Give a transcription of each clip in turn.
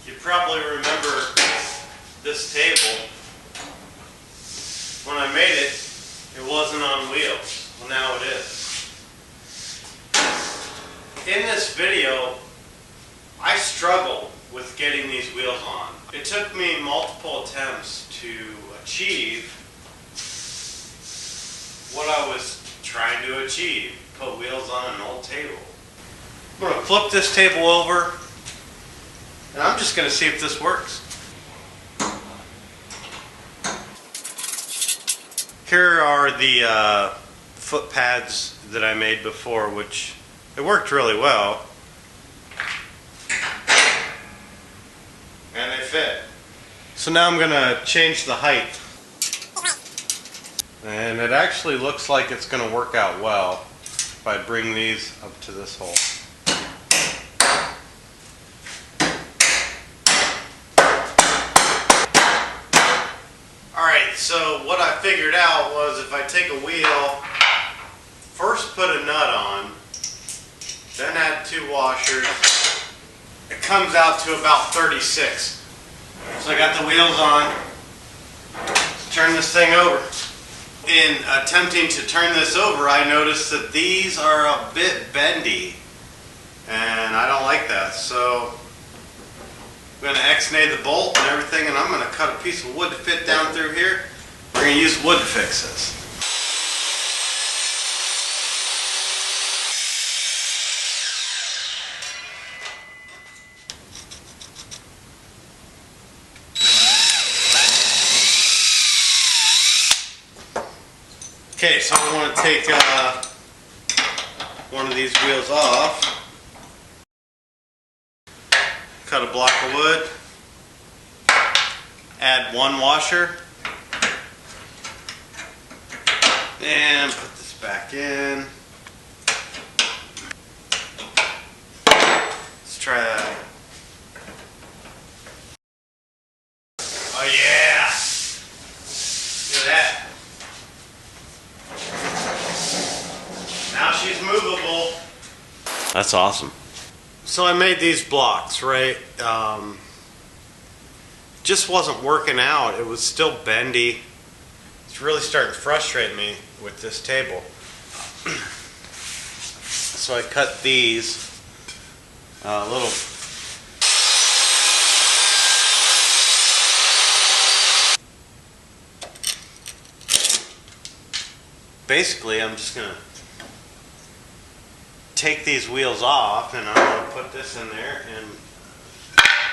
You probably remember this table. When I made it, it wasn't on wheels. Well, now it is. In this video, I struggled with getting these wheels on. It took me multiple attempts to achieve what I was trying to achieve. Put wheels on an old table. I'm going to flip this table over and I'm just going to see if this works. Here are the foot pads that I made before, which it worked really well. And they fit. So now I'm going to change the height. And it actually looks like it's going to work out well if I bring these up to this hole. Alright, so what I figured out was if I take a wheel, first put a nut on, then add 2 washers, it comes out to about 36. So I got the wheels on. Let's turn this thing over. In attempting to turn this over, I noticed that these are a bit bendy, and I don't like that. So I'm going to X-nay the bolt and everything, and I'm going to cut a piece of wood to fit down through here. We're going to use wood to fix this. Okay, so I want to take one of these wheels off, cut a block of wood, add 1 washer, and put this back in. Let's try that. Oh yeah! Look at that. Now she's movable. That's awesome. So I made these blocks, right? Just wasn't working out. It was still bendy. It's really starting to frustrate me with this table. So I cut these little. Basically, I'm just gonna take these wheels off and I'm going to put this in there and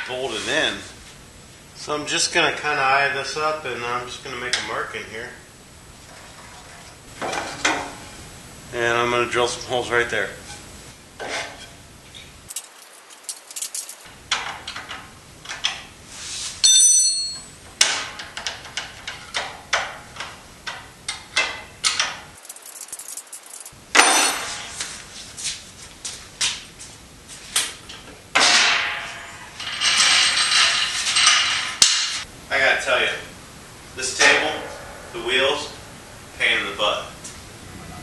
bolt it in. So I'm just going to kind of eye this up and I'm just going to make a mark in here. And I'm going to drill some holes right there. I gotta tell you, this table, the wheels, pain in the butt.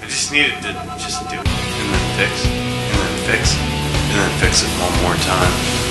I just needed to just do it and then fix, and then fix, and then fix it one more time.